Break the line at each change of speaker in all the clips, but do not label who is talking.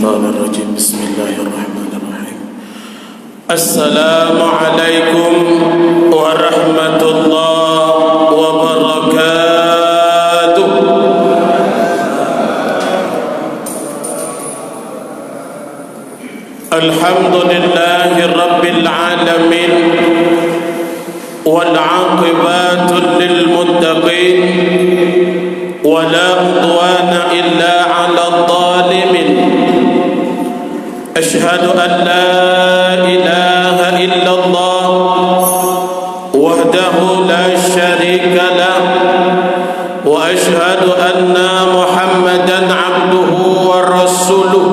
الشيطان الرجيم بسم الله الرحمن الرحيم السلام عليكم ورحمة الله وبركاته. الحمد لله رب العالمين والعاقبات للمتقين ولا عدوان إلا على الظالمين. أشهد أن لا إله إلا الله وحده لا شريك له وأشهد أن محمدا عبده ورسوله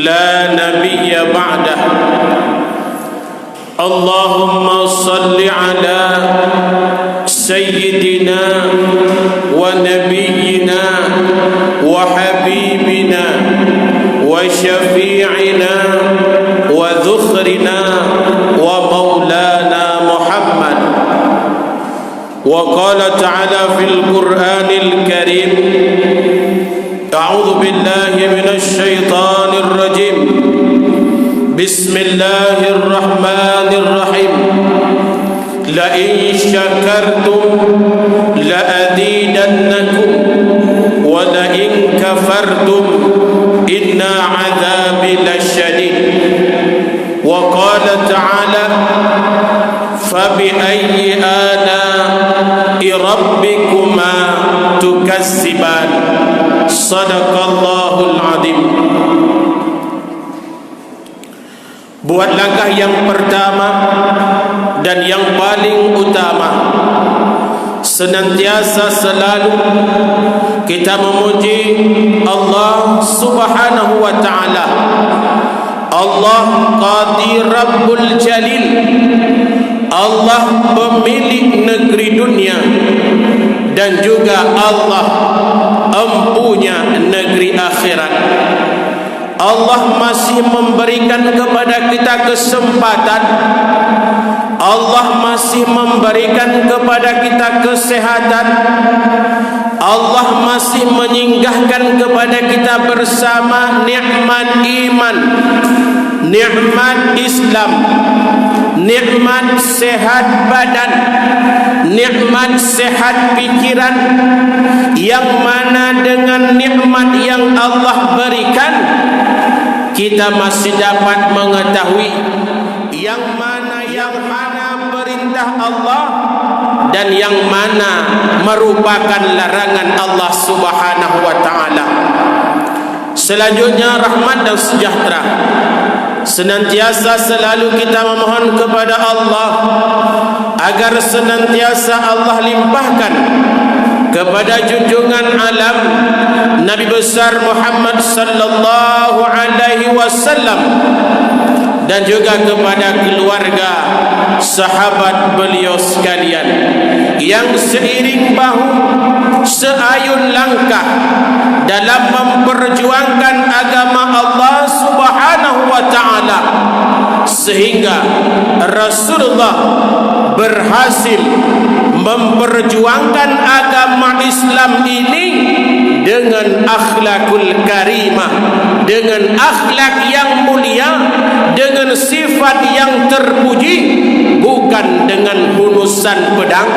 لا نبي بعده. اللهم صل على سيدنا ونبينا وحبيبنا وشفيعنا وذخرنا ومولانا محمد. وقال تعالى في القرآن الكريم: أعوذ بالله من الشيطان الرجيم، بسم الله الرحمن الرحيم. لئن شكرتم لأزيدنكم ولئن كفرتم إن عذابي لشديد. وقال تعالى: فبأي آلاء ربكما تكذبان. صدق الله العظيم. Buat langkah yang pertama dan yang paling utama, senantiasa selalu kita memuji Allah Subhanahu wa ta'ala. Allah Qadir Rabbul Jalil, Allah pemilik negeri dunia, dan juga Allah empunya negeri akhirat. Allah masih memberikan kepada kita kesempatan, Allah masih memberikan kepada kita kesehatan, Allah masih menyinggahkan kepada kita bersama nikmat iman, nikmat Islam, nikmat sehat badan, nikmat sehat pikiran, yang mana dengan nikmat yang Allah berikan kita masih dapat mengetahui yang mana perintah Allah dan yang mana merupakan larangan Allah Subhanahu wa ta'ala. Selanjutnya, rahmat dan sejahtera senantiasa selalu kita memohon kepada Allah agar senantiasa Allah limpahkan kepada junjungan alam Nabi besar Muhammad sallallahu alaihi wasallam, dan juga kepada keluarga sahabat beliau sekalian yang seiring bahu seayun langkah dalam memperjuangkan agama Allah Subhanahu wa ta'ala, sehingga Rasulullah berhasil memperjuangkan agama Islam ini dengan akhlakul karimah, dengan akhlak yang mulia, dengan sifat yang terpuji, bukan dengan hunusan pedang,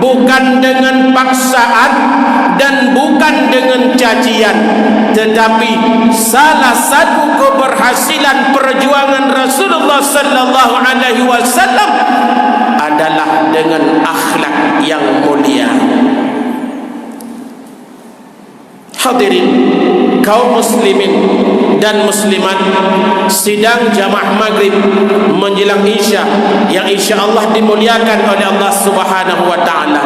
bukan dengan paksaan, dan bukan dengan cacian, tetapi salah satu keberhasilan perjuangan Rasulullah sallallahu alaihi wasallam adalah dengan akhlak yang mulia. Hadirin kaum muslimin dan muslimat, sidang jamaah maghrib menjelang isya yang insya-Allah dimuliakan oleh Allah Subhanahu wa ta'ala.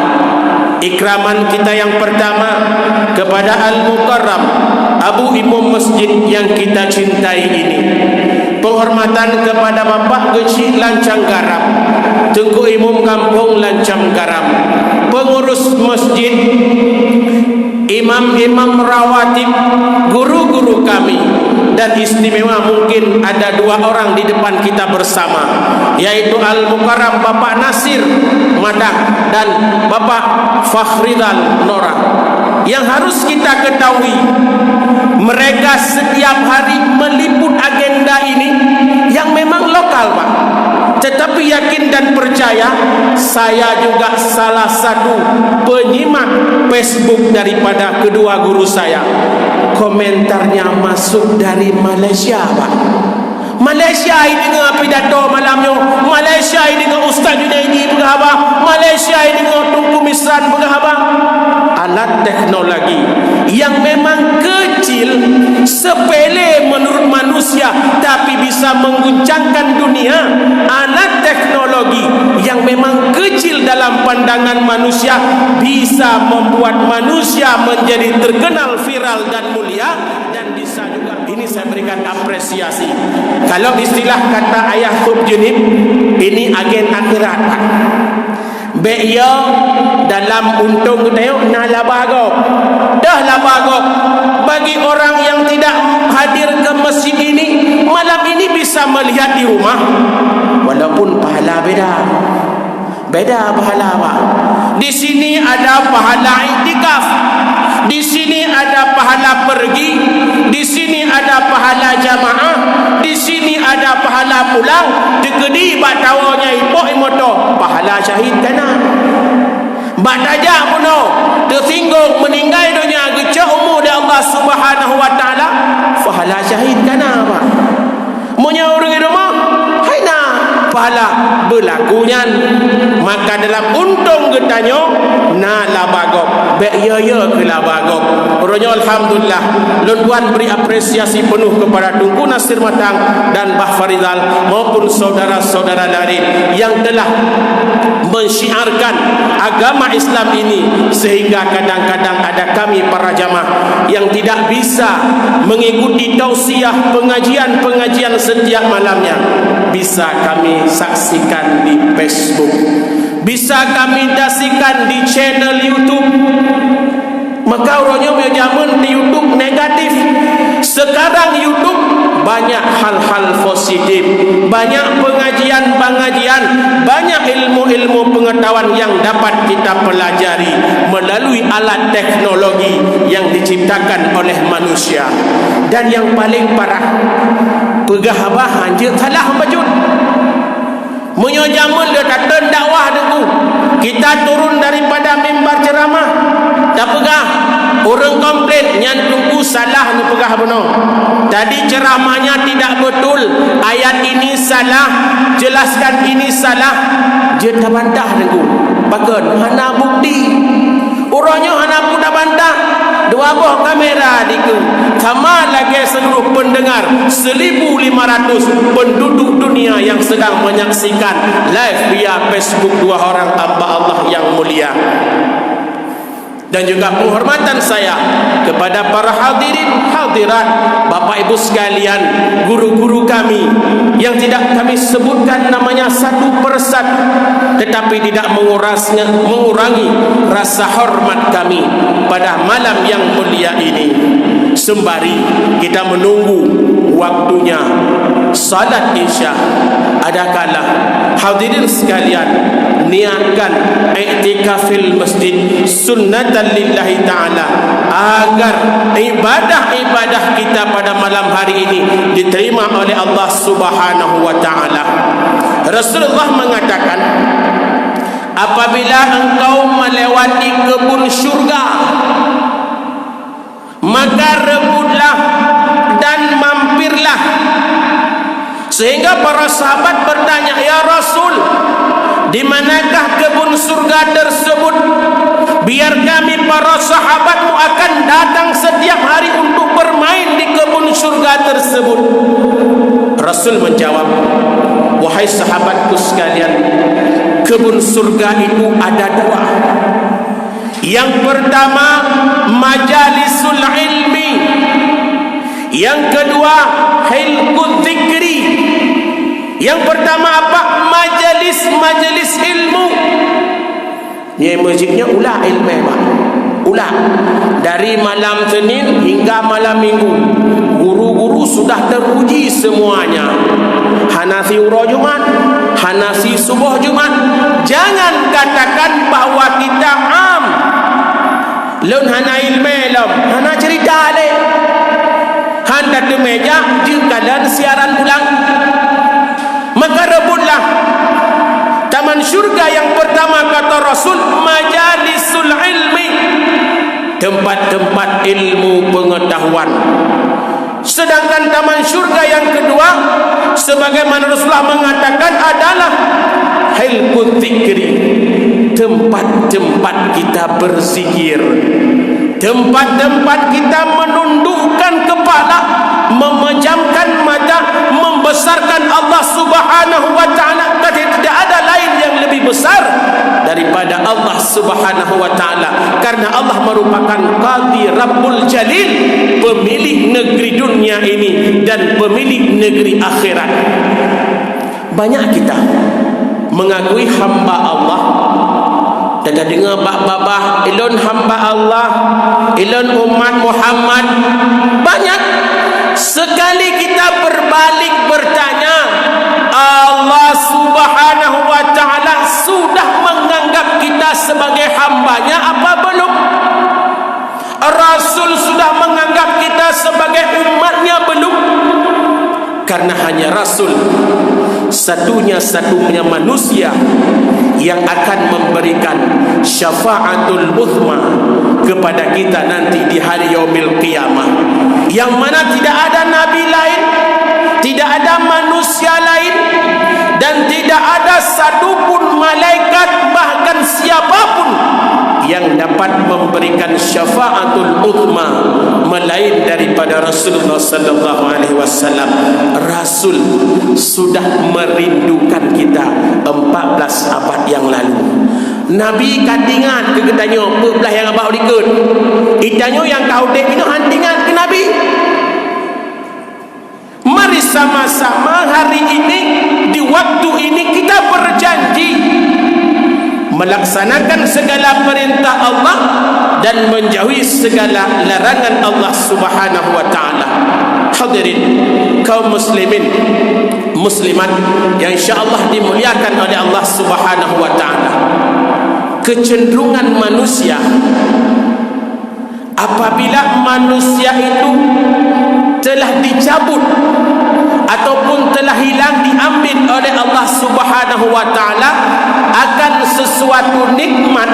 Ikraman kita yang pertama kepada Al-Mukarram Abu Imam Masjid yang kita cintai ini, penghormatan kepada Bapak Geci Lancang Garam, Tengku Imam Kampung Lancang Garam, pengurus masjid, imam-imam rawatib, guru-guru kami, dan istimewa mungkin ada dua orang di depan kita bersama, yaitu Al-Mukarram Bapak Nasir Madang dan Bapak Fakhrizal Nora. Yang harus kita ketahui, mereka setiap hari saya juga salah satu penyimak Facebook daripada kedua guru saya. Komentarnya masuk dari Malaysia, Pak. Malaysia ini dengan pidato malamnya, Malaysia ini dengan Ustaz Junaidi berkhabar, Malaysia ini dengan Tunku Misran berkhabar. Alat teknologi yang memang kecil, sepele menurut manusia, tapi bisa mengguncangkan dunia. Alat teknologi yang memang kecil dalam pandangan manusia bisa membuat manusia menjadi terkenal, viral dan mulia, dan bisa juga. Ini saya berikan apresiasi. Kalau istilah kata ayah Khub Junib, ini agen akhirat, Pak. Be'ya dalam untung tengok nah labagok. Dah labagok. Bagi orang yang tidak hadir ke masjid ini, malam ini bisa melihat di rumah. Walaupun pahala beda. Beda pahala, Pak. Di sini ada pahala iktikaf. Di sini ada pahala pergi, di sini ada pahala jamaah, di sini ada pahala pulang, dekedi bak tawanya ipok imoto, pahala syahid kena. Bak tajak puno, tersinggung meninggal dunia gecak umur dari Allah Subhanahu wa taala, pahala syahid kena, Pak. Munya orang di rumah, haina pahala berlakunya. Maka dalam untung getanyo na labagok be ya ke labagok. Orangnya alhamdulillah luan beri apresiasi penuh kepada Tunku Nasir Matang dan Bah Farizal maupun saudara-saudara lain yang telah mensyiarkan agama Islam ini, sehingga kadang-kadang ada kami para jamaah yang tidak bisa mengikuti tausiah pengajian-pengajian setiap malamnya, bisa kami saksikan di Facebook, bisa kami dasikan di channel YouTube. Maka orangnya punya zaman di YouTube negatif. Sekarang YouTube banyak hal-hal positif, banyak pengajian-pengajian, banyak ilmu-ilmu pengetahuan yang dapat kita pelajari melalui alat teknologi yang diciptakan oleh manusia. Dan yang paling parah, pegah je salah bajut. Menyojamun dia kata dakwah dengan kita turun daripada mimbar ceramah, tak pegah. Orang komplain nyantunku salah ni pegah benar. Tadi ceramahnya tidak betul, ayat ini salah, jelaskan ini salah. Dia tak bantah dengan bahkan hana bukti. Orangnya hana pun dah bantah. Dua buah kamera diku. Sama lagi seluruh pendengar 1.500 penduduk dunia yang sedang menyaksikan live via Facebook dua orang hamba Allah yang mulia. Dan juga penghormatan saya kepada para hadirin hadirat, Bapak Ibu sekalian, guru-guru kami yang tidak kami sebutkan namanya satu persatu, tetapi tidak mengurangi rasa hormat kami pada malam yang mulia ini. Sembari kita menunggu waktunya salat Isya, adakanlah hadirin sekalian niatkan i'tikafil masjid sunnatan lillahi ta'ala, agar ibadah-ibadah kita pada malam hari ini diterima oleh Allah Subhanahu wa ta'ala. Rasulullah mengatakan, apabila engkau melewati kebun syurga, maka rebutlah dan mampirlah. Sehingga para sahabat bertanya, ya Rasul, di manakah kebun surga tersebut? Biar kami para sahabatmu akan datang setiap hari untuk bermain di kebun surga tersebut. Rasul menjawab, wahai sahabatku sekalian, kebun surga itu ada dua. Yang pertama majalisul ilmi, yang kedua hilqud dzikri. Yang pertama apa? Majelis ilmu. Ni masjidnya ulah ilmu, Pak. Ulah dari malam Senin hingga malam Minggu. Guru-guru sudah teruji semuanya. Hanafi Uro Jumat, Hanafi Subuh Jumat. Jangan katakan bahwa kita am. Lun hana ilmu lam, hana cerita le. Handa tu meja jikalan siaran ulang. Maka rebutlah taman syurga yang pertama pertama kata Rasul, majalisul ilmi, tempat-tempat ilmu pengetahuan. Sedangkan taman syurga yang kedua, sebagaimana Rasulullah mengatakan, adalah hilqul dzikri, tempat-tempat kita berzikir, tempat-tempat kita menundukkan kepala, memejamkan mata, membesarkan Allah Subhanahu wa taala. Tidak ada lain yang lebih besar daripada Allah Subhanahu wa taala, karena Allah merupakan Qadhi Rabbul Jalil, pemilik negeri dunia ini dan pemilik negeri akhirat. Banyak kita mengakui hamba Allah, dan dengar bab-babah ilun hamba Allah, ilun umat Muhammad. Banyak sekali kita berbalik bertanya, Allah Subhanahu wa taala sudah menganggap kita sebagai hambanya apa belum? Rasul sudah menganggap kita sebagai umatnya belum? Karena hanya Rasul satunya manusia yang akan memberikan syafaatul uzma kepada kita nanti di hari yaumil qiyamah, yang mana tidak ada nabi lain, tidak ada manusia lain, dan tidak ada satupun malaikat, bahkan siapapun yang dapat memberikan syafaatul uzma melain daripada Rasulullah sallallahu alaihi wasallam. Rasul sudah merindukan kita 14 abad yang lalu. Nabi kadingan ke getanyo belah yang abah dikut. Itanyo yang kau dek ini handingan ke Nabi. Mari sama-sama hari ini di waktu ini kita berjanji melaksanakan segala perintah Allah dan menjauhi segala larangan Allah Subhanahu wa taala. Hadirin kaum muslimin muslimat yang insyaallah dimuliakan oleh Allah Subhanahu wa taala. Kecenderungan manusia apabila manusia itu telah dicabut ataupun telah hilang, diambil oleh Allah Subhanahu wa taala akan sesuatu nikmat,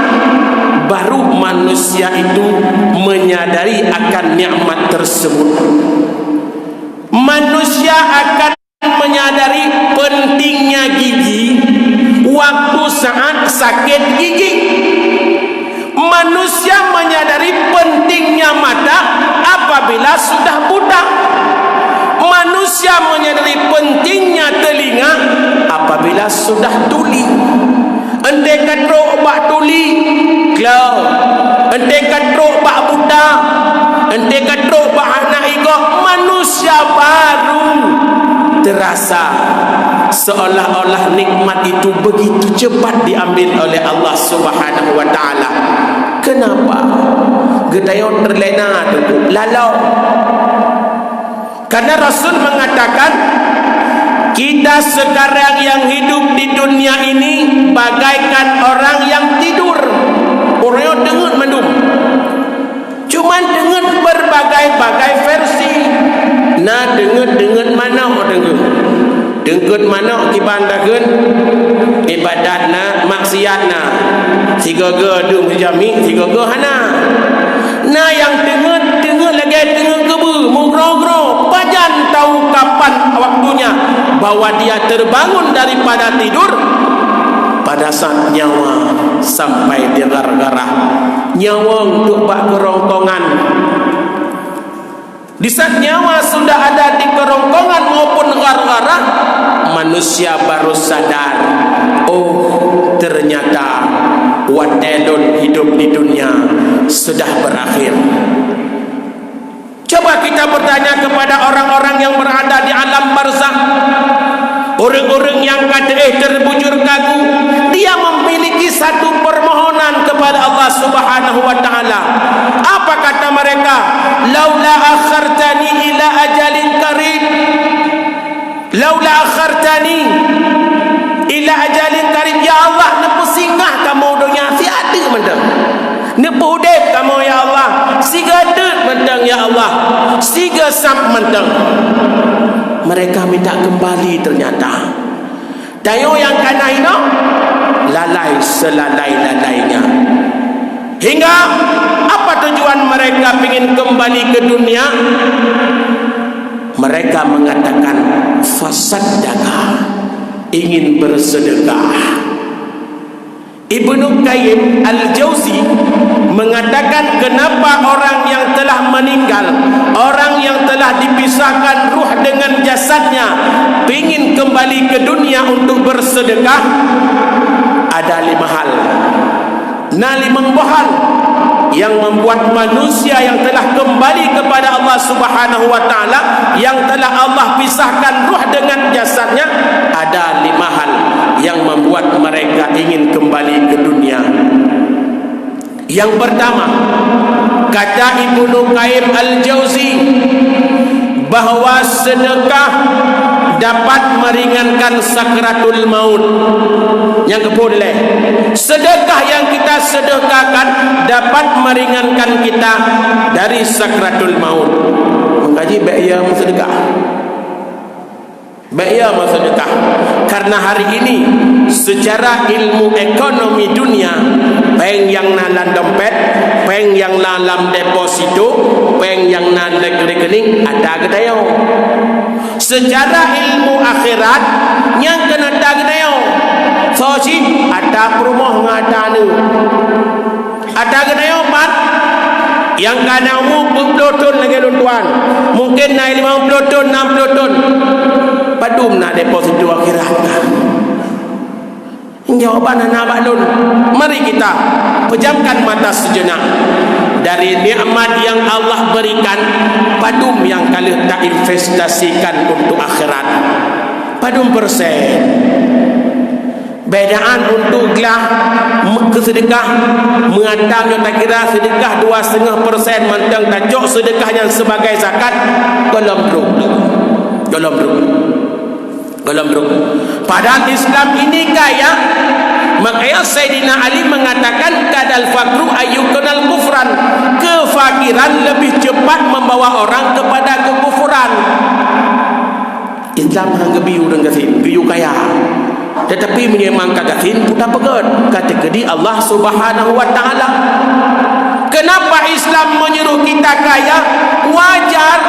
baru manusia itu menyadari akan nikmat tersebut. Manusia akan menyadari pentingnya gigi waktu saat sakit gigi. Manusia menyadari pentingnya mata apabila sudah buta. Manusia menyadari pentingnya telinga apabila sudah tuli. Ente katrok bak tuli, klau. Ente katrok bak buta, ente katrok bak anak igok. Manusia baru terasa seolah-olah nikmat itu begitu cepat diambil oleh Allah Subhanahu wa taala. Kenapa? Gedayo terlena tu lalau. Karena Rasul mengatakan kita sekarang yang hidup di dunia ini bagaikan orang yang tidur. Orang yang dengar mandum, cuman dengar berbagai-bagai versi. Nah dengar mana orang dengar mana kibandakan ibadatna maksiatna tiga gedung jami tiga hana. Nah yang dengar lagi dengar kebu mugro-gro pajan tahu kapan waktunya bahwa dia terbangun daripada tidur pada saat nyawa sampai di garah-garah, nyawa untuk bak kerongkongan. Di saat nyawa sudah ada di kerongkongan maupun garah-garah, manusia baru sadar, oh ternyata wadelun hidup di dunia sudah berakhir. Coba kita bertanya kepada orang-orang yang berada di alam barzakh, orang-orang yang kata terbujur kagu, dia memiliki satu permohonan kepada Allah Subhanahu wa taala. Apa kata mereka? Laula akhartani ila ajalin qarib, laula akhartani ila ajalin qarib, ya Allah nepu singgah kamu dunia si ada mendang, nepu udep kamu ya Allah si gadet mendang ya Allah si gesap mendang. Mereka minta kembali ternyata. Dayo yang kana ino lalai selalai-lalainya. Hingga apa tujuan mereka ingin kembali ke dunia? Mereka mengatakan fasaddaka, ingin bersedekah. Ibnu Qayyim Al-Jauzi mengatakan kenapa orang yang telah meninggal, orang yang telah dipisahkan ruh dengan jasadnya, ingin kembali ke dunia untuk bersedekah. Ada 5 hal. Nah, 5 hal yang membuat manusia yang telah kembali kepada Allah Subhanahu wa taala, yang telah Allah pisahkan ruh dengan jasadnya, ada 5 hal yang membuat mereka ingin kembali ke dunia. Yang pertama, kata Ibnu Qayyim Al-Jauzi, bahwa sedekah dapat meringankan sakratul maut. Yang boleh, sedekah yang kita sedekahkan dapat meringankan kita dari sakratul maut. Mengkaji baik ya sedekah, baik ya sedekah. Karena hari ini secara ilmu ekonomi dunia, peng yang nalan dompet, peng yang dalam deposito, peng yang nalan rekening ada gedayau. Secara ilmu akhirat yang kena ada gedayau. So si ada rumah ngada ni, ada gedayau pat yang kanamu 40 ton lagi tuan, mungkin naik 50 ton, 60 ton. Padum nak deposito akhirat. Jawaban anak baklun. Mari kita pejamkan mata sejenak. Dari nikmat yang Allah berikan, padum yang kalian tak investasikan untuk akhirat. Padum persen. Bedaan untuk gelah kesedekah mengatang yang tak kira sedekah 2,5% mantang tajok sedekah yang sebagai zakat golong bruk. Padahal Islam ini kaya. Makanya Sayyidina Ali mengatakan kadal fakru ayyukunal kufran, kefakiran lebih cepat membawa orang kepada kekufuran. Islam hangga biu dengan gasin, biu kaya. Tetapi memang kagasin putar pegat kategori Allah Subhanahu wa taala. Kenapa Islam menyuruh kita kaya? Wajar.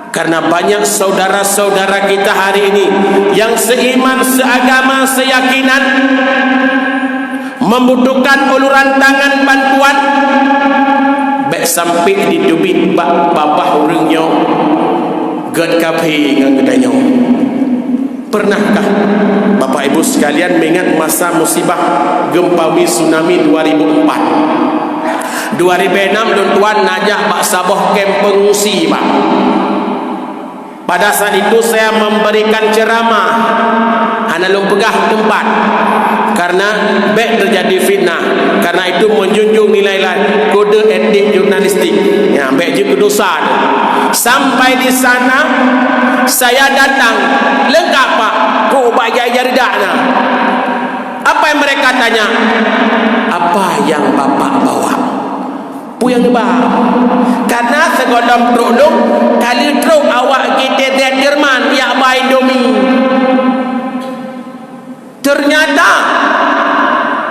Karena banyak saudara-saudara kita hari ini yang seiman, seagama, seyakinan membutuhkan uluran tangan bantuan. Baik sampai di dubit babah urangnya gad kafe dengan gedanya. Pernahkah Bapak Ibu sekalian mengingat masa musibah gempa tsunami 2004? 2006 tuan najak Pak Sabah kem pengungsi Pak. Pada saat itu saya memberikan ceramah, analog pegah tempat, karena baik terjadi fitnah. Karena itu menjunjung nilai-nilai kode etik jurnalistik. Ya, baik juga dosa. Sampai di sana saya datang, lengkap Pak, kau bayar jardakna. Apa yang mereka tanya? Apa yang Bapak bawa? Puyang gebah. Karena segolong truk kali truk awak kita dari Jerman ya by Indomie. Ternyata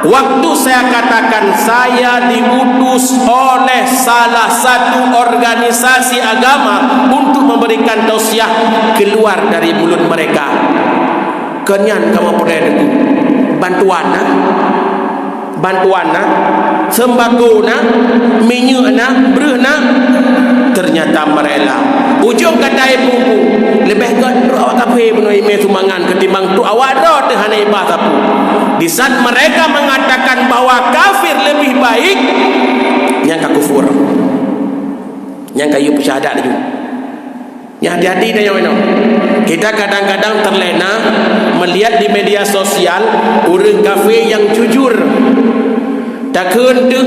waktu saya katakan saya diutus oleh salah satu organisasi agama untuk memberikan tausiah, keluar dari mulut mereka, kenyan kamu pernah bantuan sembako minyak beruh ternyata merela. Ujung kata ibu lebih ke awak kafe penuh email sumbangan ketimbang tu awak dah dengan ibah sapu. Di saat mereka mengatakan bahwa kafir lebih baik, yang kufur, yang kayu persyahadat itu. Ya, hati-hati dah yang kita kadang-kadang terlena melihat di media sosial orang kafe yang jujur. Tak kena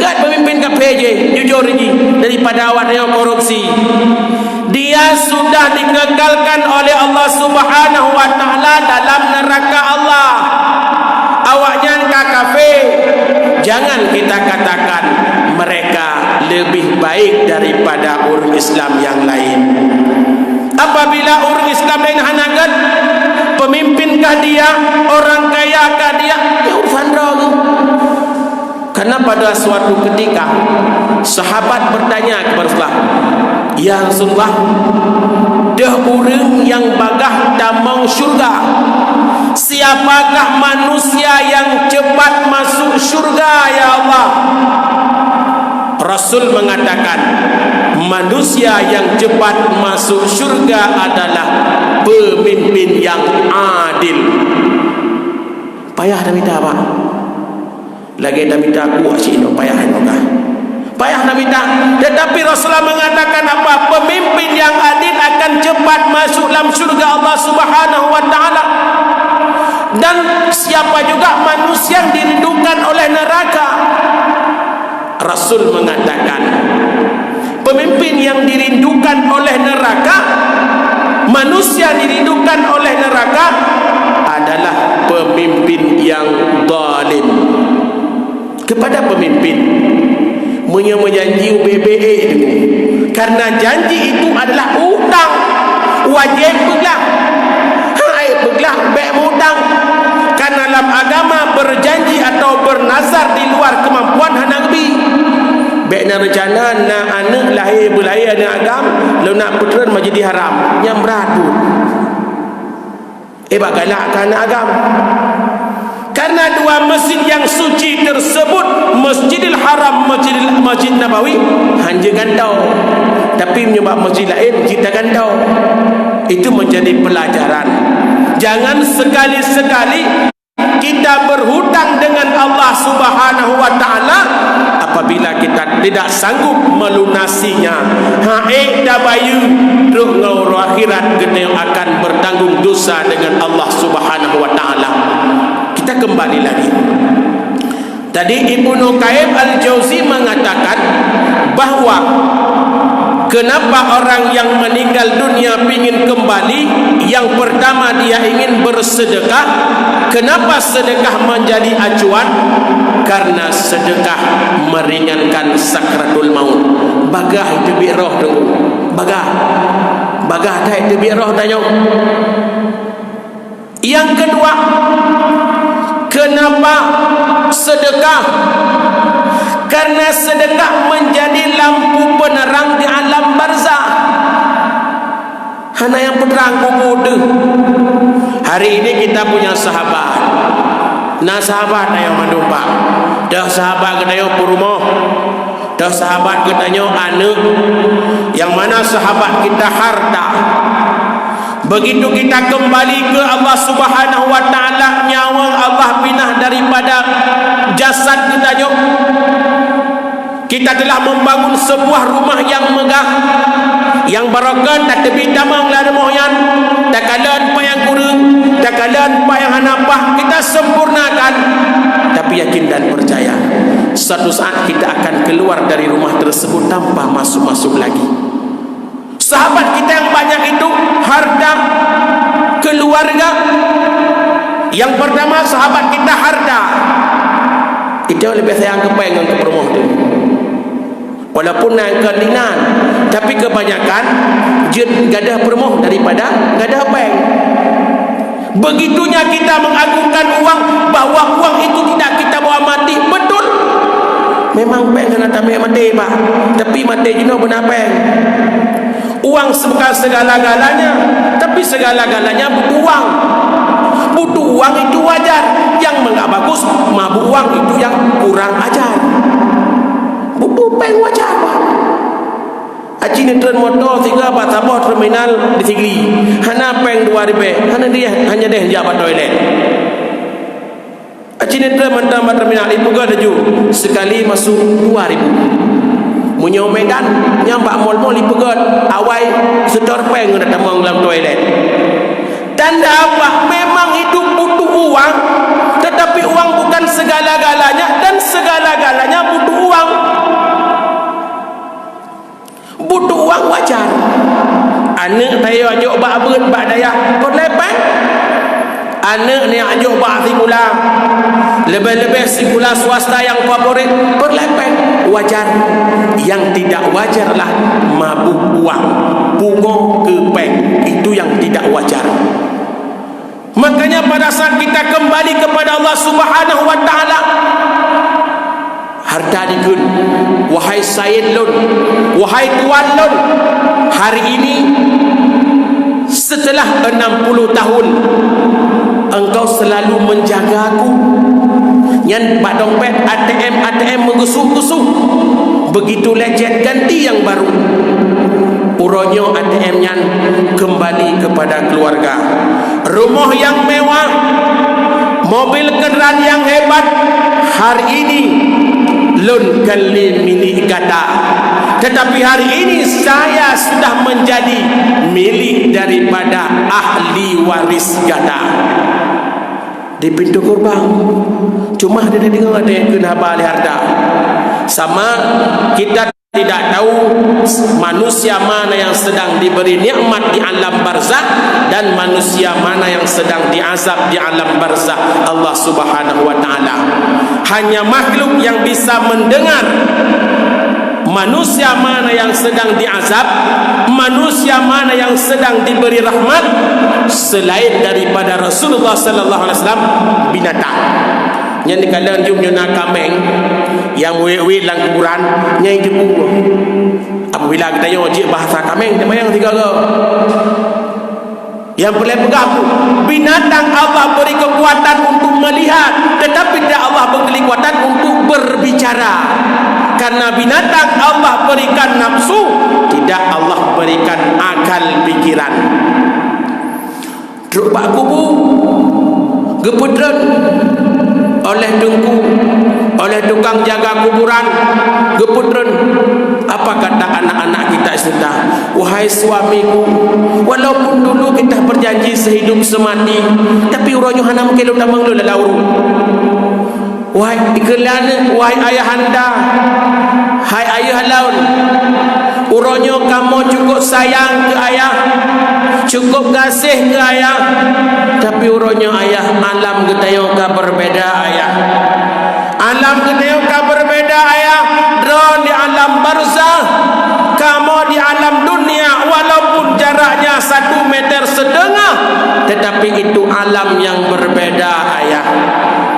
kat pemimpin kafe je jujur lagi daripada awak yang korupsi. Dia sudah dikekalkan oleh Allah Subhanahu wa taala dalam neraka Allah. Awaknya ke kafe, jangan kita katakan mereka lebih baik daripada orang Islam yang lain. Apabila orang Islam lain hanagat Pemimpin-kah dia? Orang kaya-kah dia? Ya urusan dia. Karena pada suatu ketika sahabat bertanya kepada Rasulullah, "Ya Rasulullah, dah orang yang bagah damang syurga, siapakah manusia yang cepat masuk syurga ya Allah?" Rasul mengatakan, manusia yang cepat masuk syurga adalah pemimpin yang adil. Payah dah minta apa? Lagi dah minta kuat cik, payah kan? Payah dah minta. Tetapi Rasulullah mengatakan apa? Pemimpin yang adil akan cepat masuk dalam syurga Allah Subhanahu wa taala. Dan siapa juga manusia yang dirindukan oleh neraka? Rasul mengatakan, pemimpin yang dirindukan oleh neraka, manusia dirindukan oleh neraka adalah pemimpin yang zalim. Kepada pemimpin menjanji BBA itu, karena janji itu adalah hutang, wajib beglah. Beglah baik hutang. Karena dalam agama berjanji atau bernazar di luar kemampuan hendak bi. Baiknya rencana nak anak lahir berlahir anak agam, lalu nak putera menjadi haram, yang beradu. Bagaimana anak agam? Karena dua masjid yang suci tersebut, Masjidil Haram, Masjid Nabawi, hanya gandau. Tapi menyebab masjid lain, kita gandau. Itu menjadi pelajaran. Jangan sekali-sekali kita berhutang dengan Allah Subhanahu wa taala apabila kita tidak sanggup melunasinya. Dah bayu ruh ngau akhirat kita akan bertanggung dosa dengan Allah Subhanahu wa taala. Kita kembali lagi. Tadi Ibnu Qayyim Al-Jauzi mengatakan bahawa kenapa orang yang meninggal dunia ingin kembali? Yang pertama, dia ingin bersedekah. Kenapa sedekah menjadi acuan? Karena sedekah meringankan sakratul maut. Bagah itu bi roh tu. Bagah dah itu bi roh dah. Yang kedua, kenapa sedekah? Karena sedekah menjadi lampu penerang di alam barzah. Hana yang penerang kukude. Hari ini kita punya sahabat. Nah sahabat dah yang mendumpang. Dah sahabat kita yang perumoh. Dah sahabat kita yang anak. Yang mana sahabat kita harta. Begitu kita kembali ke Allah Subhanahu wa taala, nyawa Allah pindah daripada jasad kita jauh. Kita telah membangun sebuah rumah yang megah, yang barakah, tak tebi tamang la moyan, tak kalan pa yang kurang, tak kalan pa yang hanapah, kita sempurnakan. Tapi yakin dan percaya, suatu saat kita akan keluar dari rumah tersebut tanpa masuk-masuk lagi. Sahabat kita yang banyak itu harta, keluarga. Yang pertama sahabat kita harta. Itu yang lebih sayang kepengen ke perumahan itu. Walaupun nak kelinan, tapi kebanyakan jin gadah perumahan daripada gadah bank. Begitunya kita mengagungkan uang, bahawa uang itu tidak kita bawa mati. Betul. Memang bank kena tambah mati pak. Tapi mati juga benar bank. Uang bukan segala-galanya, tapi segala-galanya butuh uang. Butuh uang itu wajar. Yang enggak bagus, mabuk uang itu yang kurang ajar. Butuh peng wajar pak. Aci ni tren motor tiga apa sabah terminal di Sigli. Hana peng 2 ribu. Hana dia hanya deh jabat toilet. Aci ni tren mentang terminal itu gak ada ju. Sekali masuk 2 ribu. Munyo Medan nyampak mall-mall ipegat awai sedar peng nak tamang dalam toilet. Tanda apa? Memang hidup butuh uang, tetapi uang bukan segala-galanya, dan segala-galanya butuh uang. Butuh uang wajar. Anak tayo ajuk bak beut bak daya kot lepeng. Anak ni ajuk bak sikula. Lebih-lebih sikula swasta yang favorit kot lepeng. Wajar. Yang tidak wajarlah mabuk uang, pungo ke bank. Itu yang tidak wajar. Allah Subhanahu wa taala. Harta dikun, wahai Sayyid lun, wahai tuan lun, hari ini setelah 60 tahun engkau selalu menjaga aku. Yang pak dompet ATM mengusuk-usuk, begitu lecet ganti yang baru. Uronyo ATM yang kembali kepada keluarga. Rumah yang mewah, mobil kendaraan yang hebat, hari ini lun kali milik kata. Tetapi hari ini saya sudah menjadi milik daripada ahli waris gata. Di pintu gerbang cuma dia dengar ada yang kena balik harta. Sama kita tidak tahu manusia mana yang sedang diberi nikmat di alam barzakh dan manusia mana yang sedang diazab di alam barzakh Allah Subhanahu wa taala. Hanya makhluk yang bisa mendengar manusia mana yang sedang diazab, manusia mana yang sedang diberi rahmat selain daripada Rasulullah sallallahu alaihi wasallam binatang. Yang dikatakan jumlah kameng yang wewe lang kuburan nyai debu. Apabila kita yojik bahasa kameng temayang tiga ke. Yang boleh pegang binatang Allah beri kekuatan untuk melihat, tetapi tidak Allah beri kekuatan untuk berbicara. Karena binatang Allah berikan nafsu, tidak Allah berikan akal pikiran. Truk pak kubu gepudran oleh dengku, oleh tukang jaga kuburan gepudran. Apa kata anak-anak kita istilah? Wahai suamiku, walaupun dulu kita berjanji sehidup semati, tapi uronyo hanam kelo tamang lo lauru. Wahai ikelana, wahai ayahanda, hai ayah laun, uronyo kamu cukup sayang ke ayah, cukup kasih ke ayah, tapi uronyo ayah alam getayo ka berbeda ayah. Alam getayo ka berbeda ayah. Drone di alam barzakh, kamu di alam dunia, walaupun jaraknya 1,5 meter, tetapi itu alam yang berbeda ayah.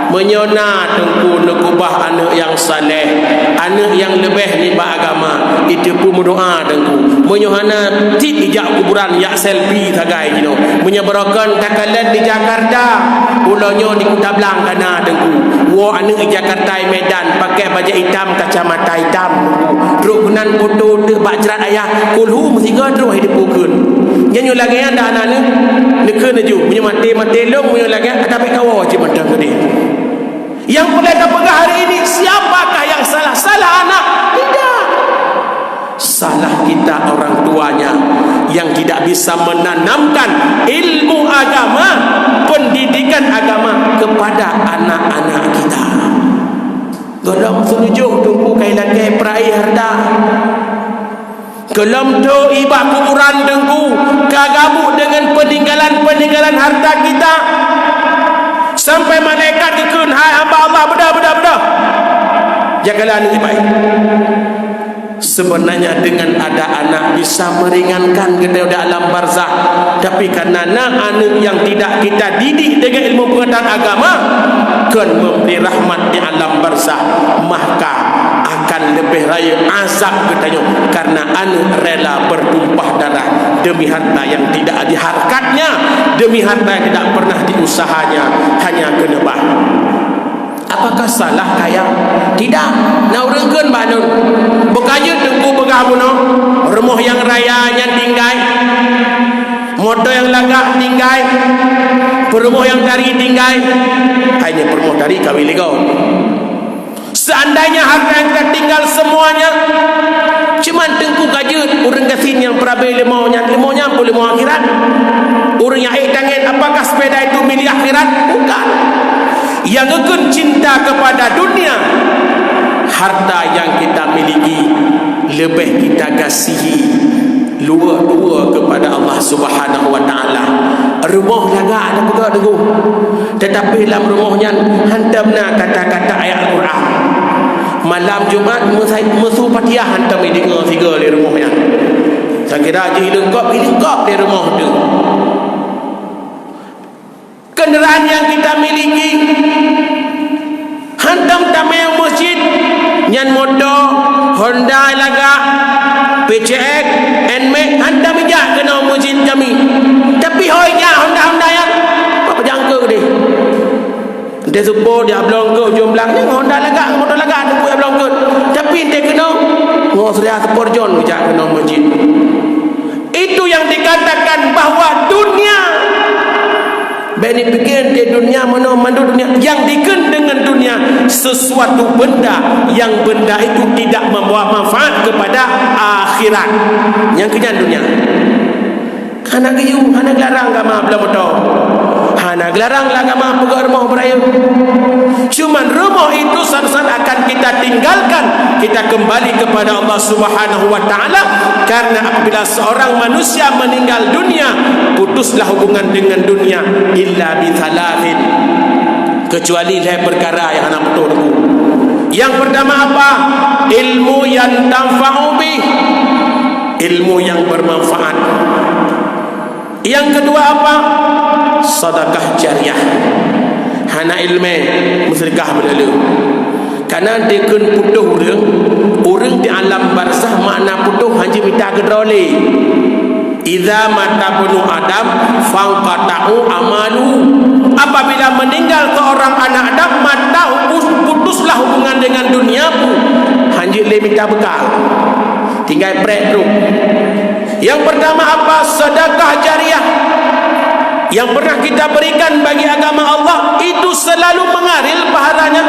Menyona tengku nekubah anak yang saleh, anak yang lebih libat agama, itu pun berdoa tengku. Menyohana tik ijak kuburan yak selfie tagai you know. Menyebarakan takalan di Jakarta, ulonyo di Kota Blang kana tengku. Wo anak di Jakarta Medan pakai baju hitam, kacamata hitam. Terus gunan foto de bak jerat ayah, kulhu mesti gadro hidup pukun. Nyanyo lagi ada anak ni nekena ju, punya mati long punya lagi tapi kawo je mandang dia. Yang boleh pegang hari ini siapakah yang salah? Salah anak? Tidak. Salah kita orang tuanya yang tidak bisa menanamkan ilmu agama, pendidikan agama kepada anak-anak kita. Godam senujuh tunggu kailan ke perai harta. Kelam tu ibak kuburan dengku kagabuk dengan peninggalan harta kita. Sampai malaikat dikun, hai hamba Allah, bedah. Jagalah ini baik. Sebenarnya dengan ada anak bisa meringankan kita di alam barzakh. Tapi karena anak yang tidak kita didik dengan ilmu pengetahuan agama, kan memberi rahmat di alam barzakh, maka akan lebih raya azab katanya. Karena anak rela bertumpah darah demi harta yang tidak diharkatnya, demi harta yang tidak pernah diusahanya, hanya kenebah. Apakah salah kaya? Tidak. Nak urangkeun banun. Bekaya tengku begamuno, rumah yang raya yang tinggai, motor yang lagak tinggai, perumah yang dari tinggai, hanya perumah dari kawin legau. Seandainya harta yang tertinggal semuanya, cuman tengku kajut urang gasin yang perabai lemaunya boleh mau akhirat. Urang yang tangan apakah sepeda itu milik akhirat? Bukan. Yang ikut cinta kepada dunia, harta yang kita miliki lebih kita kasihi luar kepada Allah Subhanahu wa taala. Rumah laga ada juga dengu, tetapi dalam rumahnya hantamna kata-kata ayat Al-Quran. Malam Jumat musuh Fatihah hantam dengar tiga di rumahnya. Saya kira je lengkap di rumah tu. Kenderaan yang kita miliki hantam tamai masjid nyan motor Honda laga PCX NMAX hantam ijak kena masjid kami tapi hoinya Honda yang apa jangka dia dia supo dia belum ke ujung belakang Honda laga motor laga tu dia belum ke tapi dia kena ngosria seporjon ijak kena masjid. Itu yang dikatakan bahawa dunia bani pikir di dunia mana dunia yang diken dengan dunia sesuatu benda yang benda itu tidak membawa manfaat kepada akhirat yang kenyan dunia hana gayung hana gelarang agama belah betul hana gelarang agama pegang rumah beraya cuman rumah itu saat-saat akan kita tinggalkan kita kembali kepada Allah Subhanahu wa ta'ala karena apabila seorang manusia meninggal dunia putuslah hubungan dengan dunia illa bithalathin kecuali dari perkara yang anak betul. Yang pertama apa? Ilmu yang tanfa'u bih, ilmu yang bermanfaat. Yang kedua apa? Sedekah jariah. Hana ilmu musyrikah berlalu. Karena dia kun putuh orang di alam barzah makna putuh hanya minta kedrole. Idza mata bunu Adam fangqata'u amalu. Apabila meninggal seorang anak Adam mata putuslah hubungan dengan dunia pun hanya le minta bekal. Tinggal prek tu. Yang pertama apa? Sedekah jariah. Yang pernah kita berikan bagi agama Allah itu selalu mengalir pahalanya.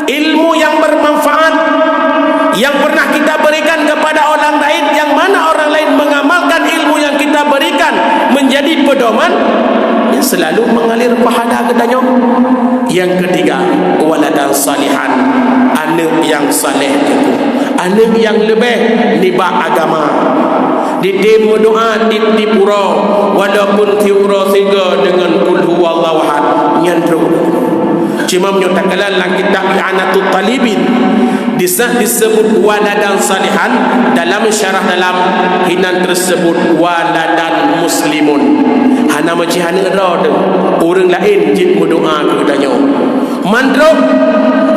Ilmu yang bermanfaat yang pernah kita berikan kepada orang lain yang mana orang lain mengamalkan ilmu yang kita berikan menjadi pedoman yang selalu mengalir pahala katanya. Yang ketiga waladan salihan, anak yang saleh itu anak yang lebih nibak agama di demo doa di pura walaupun tiura tiga dengan kul huwallahu ahad nyantru cuma menyatakan dalam kitab I'anatul Talibin disebut waladan salihan dalam syarah dalam hinan tersebut waladan muslimun hana macam hana ada orang lain jin berdoa kepadanya mandro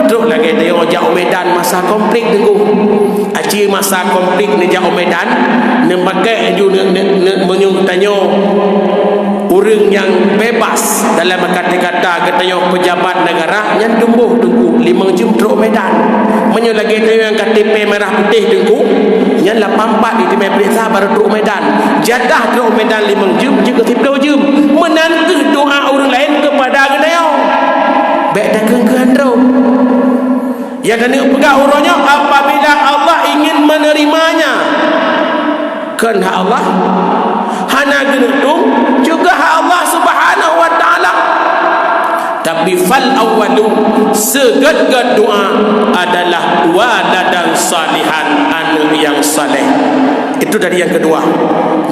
terus lagi dia jauh Medan masa konflik tengku aci masa konflik ni jauh Medan nempakai menyuruh tanya orang yang bebas dalam kata-kata katanya pejabat negara yang tumbuh tengku 5 jam teruk Medan menyuruh lagi tanya yang KTP merah putih tengku yang 84 di tempat periksa baru teruk Medan jadah teruk Medan 5 jam juga 10 jam menantu doa orang lain kepada katanya baik dah ke-andro yang kena pegang urutnya apabila Allah ingin menerimanya kan hak Allah hana genung juga hak Allah Subhanahu wa ta'ala tapi fal awwalu seged-ged doa adalah waladan salihan anak yang saleh. Itu dari yang kedua.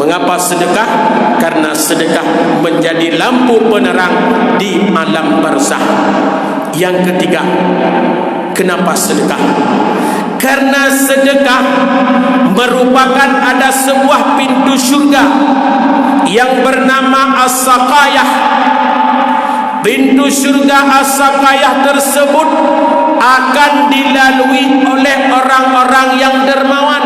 Mengapa sedekah? Karena sedekah menjadi lampu penerang di alam barzah. Yang ketiga, kenapa sedekah? Karena sedekah merupakan ada sebuah pintu syurga yang bernama as-saqayah. Pintu syurga as-saqayah tersebut akan dilalui oleh orang-orang yang dermawan.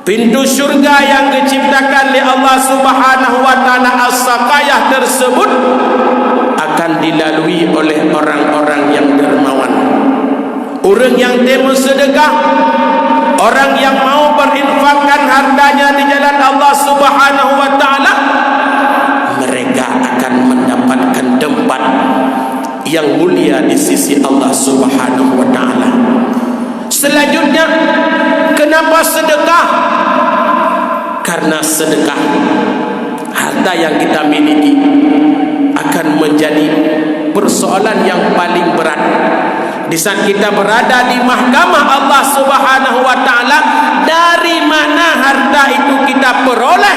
Pintu syurga yang diciptakan oleh Allah Subhanahu wa ta'ala as-saqayah tersebut akan dilalui oleh orang-orang yang dermawan. Orang yang demo sedekah, orang yang mau berinfakkan hartanya di jalan Allah Subhanahu wa ta'ala, mereka akan mendapatkan tempat yang mulia di sisi Allah Subhanahu wa ta'ala. Selanjutnya, kenapa sedekah? Karena sedekah harta yang kita miliki akan menjadi persoalan yang paling berat di saat kita berada di mahkamah Allah Subhanahu wa ta'ala. Dari mana harta itu kita peroleh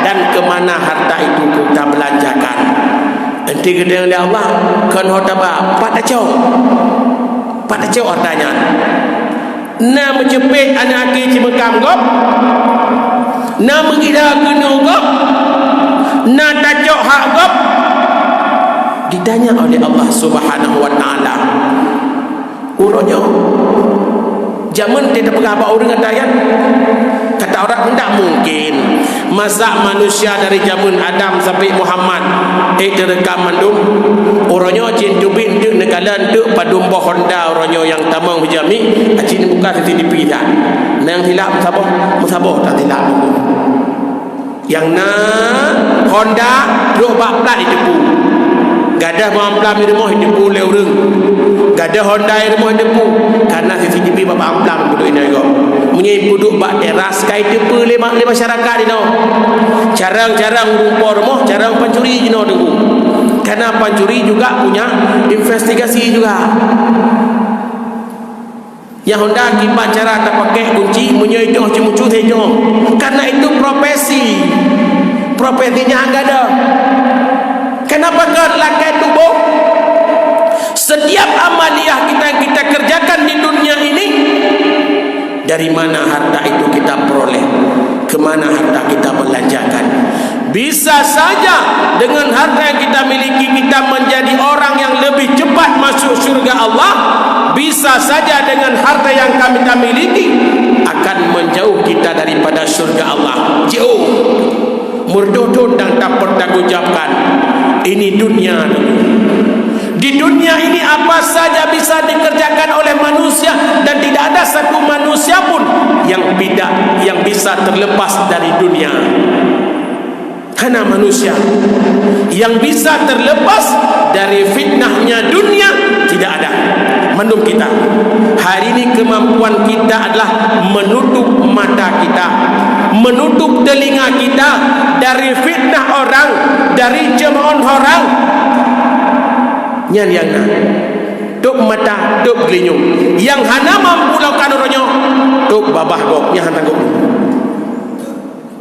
dan ke mana harta itu kita belanjakan. Nanti kita oleh Allah kan hotaba pada cau hartanya na menjepit anak aki cimekam gop na mengira kena gop na tacok hak gop ditanya oleh Allah Subhanahu wa taala. Urutnya zaman tidak berapa orang kata kata orang tidak mungkin masa manusia dari zaman Adam sampai Muhammad direkam mandum orangnya cin jubin dek negalan dek padum Honda orangnya yang tamang hujami acin buka sisi dipilih nang hilap musabah tak hilap yang na Honda duk bak plat itu gadah mamplam di rumah hidup le urang gadah Honda di rumah hidup karena CCTV bapak amplam duduk ini juga punya duduk bak teras kai depa le masyarakat ni no jarang-jarang rupa rumah jarang pencuri no dulu karena pencuri juga punya investigasi juga yang Honda kipas cara tak pakai kunci punya itu cuma-cuma saja karena itu profesinya enggak ada. Kenapa kau lakukan tubuh? Setiap amaliyah yang kita kerjakan di dunia ini, dari mana harta itu kita peroleh, kemana harta kita belanjakan. Bisa saja dengan harta yang kita miliki kita menjadi orang yang lebih cepat masuk surga Allah. Bisa saja dengan harta yang kita miliki akan menjauh kita daripada surga Allah. Jauh, murdudun dan tak bertanggungjawabkan. Ini dunia. Di dunia ini apa saja bisa dikerjakan oleh manusia dan tidak ada satu manusia pun yang bisa terlepas dari dunia. Karena manusia yang bisa terlepas dari fitnahnya dunia tidak ada. Menurut kita hari ini kemampuan kita adalah menutup mata kita, menutup telinga kita dari fitnah orang, dari cemooh orang. Yang tuk mata, tuk gelinyung. Yang hana mampu lakukan orangnya, tuk babah gok, yang hana gok.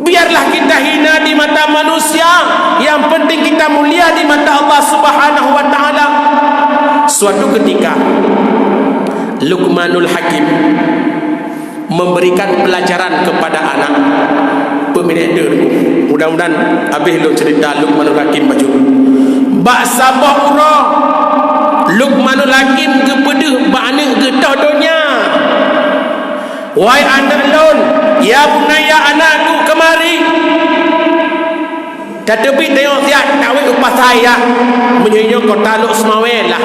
Biarlah kita hina di mata manusia, yang penting kita mulia di mata Allah Subhanahu wa taala. Suatu ketika Luqmanul Hakim memberikan pelajaran kepada anak pemilik dulu. Mudah-mudahan habis lu cerita Luqmanul Hakim baju. Bak sabah urang Luqmanul Hakim kepada bak anak getah dunia. Wahai anak lon, ya bunaya anakku kemari. Tetapi tengok siap tawik upah saya menyanyi kota Luk Semawel lah.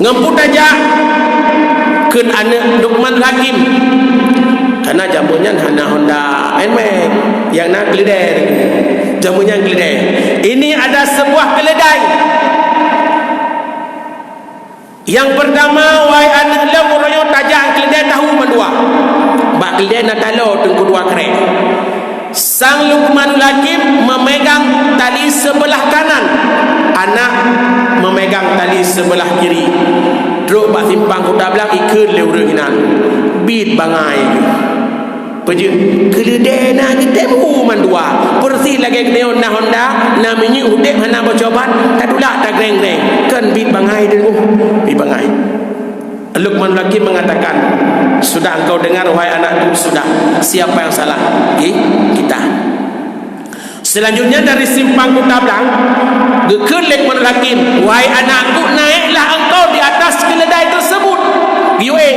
Ngemput aja kun anak Luqmanul Hakim. Karena jamunya hana Honda enmek yang nak keledai. Jamunya keledai. Ini ada sebuah keledai. Yang pertama, wahai anak lem royo tajak keledai tahu mendua. Bak keledai nak talo tengku dua kerek. Sang Luqmanul Hakim memegang tali sebelah kanan, anak memegang tali sebelah kiri. Druk bak simpang kuda belak ikut le urang hinan. Bit bangai je. Peje keledai nak kita mu mandua. Persi lagi kena na Honda, na minyi udek hana bercoban, tak dulak tak greng-greng. Kan bit bangai dulu. Bit bangai. Luqmanul Hakim mengatakan, sudah engkau dengar wahai anakku, sudah. Siapa yang salah? Kita. Selanjutnya dari simpang kuda belang, gekun Luqmanul Hakim, wahai anakku, naiklah engkau di atas keledai tersebut. Biwe.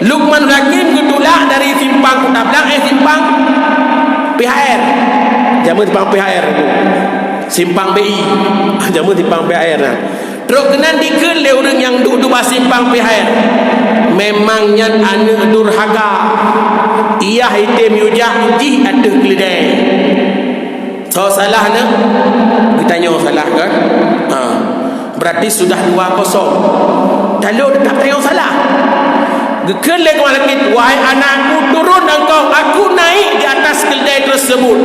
Luqmanul Hakim getulak dari simpang kuda belang, simpang PHR. Jamu simpang PHR itu. Simpang BI. Jamu simpang PHR nah. Terus kena dikun le orang yang duduk simpang PHR. Memangnya anak durhaka. Ia hitam yujah ji ada keledai. So salah nak? Kita tanya salah kan? Berarti sudah 2-0. Kalau tak tanya salah. Gekelek malakit, wahai anakku, turun engkau, aku naik di atas keledai tersebut.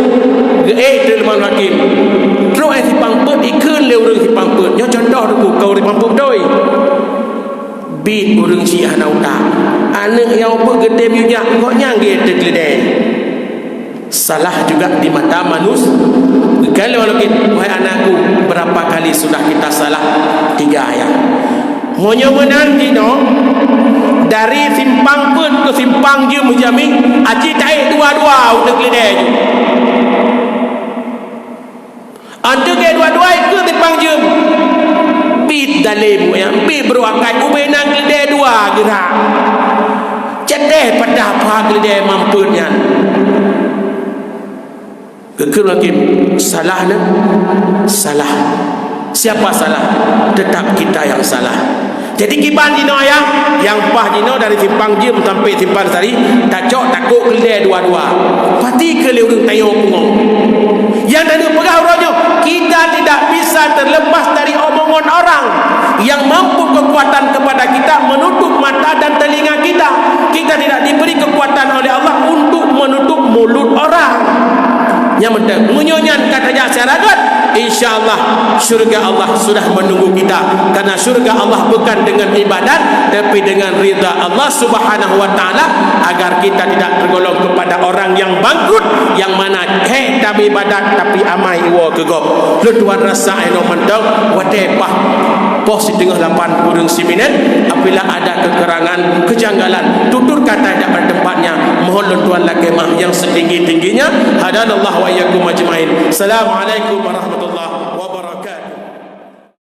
Luqmanul Hakim. Terus simpang pet ikun le urang simpang pet. Nyo contoh tu kau simpang pet doi. Bit urang Syiah nauta. Anak yang apa gede bijak kok nyangge keledai. Salah juga di mata manusia. Kalau malakit, wahai anakku, berapa kali sudah kita salah? 3 ayat. Monyo menanti no. Dari simpang pun ke simpang je mujami aci taik dua-dua untuk keledai je. anda ke dua-dua ke tipang jem bit dalim yang bit beruakai ubenang gede dua gerak cedeh pada apa gede mampunya kekal lagi salah nak salah siapa salah tetap kita yang salah. Jadi kiban dino yang pah dino dari simpang jem sampai simpang sari tak cok takut gede dua-dua pati ke urang tayo pungong yang dari pegau rojo kita tidak bisa terlepas dari omongan orang yang mampu kekuatan kepada kita menutup mata dan telinga kita. Kita tidak diberi kekuatan oleh Allah untuk menutup mulut orang yang menyonya kata masyarakat. InsyaAllah syurga Allah sudah menunggu kita, karena syurga Allah bukan dengan ibadat tapi dengan ridha Allah subhanahu wa ta'ala, agar kita tidak tergolong kepada orang yang bangkrut yang mana hei tapi ibadat tapi amai iwa kegop lutuan rasa eno mentong wadepah pos di tengah 8 9 apabila ada kekurangan kejanggalan tutur kata tidak pada tempatnya, mohon lutuan lakemah yang setinggi-tingginya. Hadanallahu wa iyyakum ajmain. Assalamualaikum warahmatullahi wabarakatuh.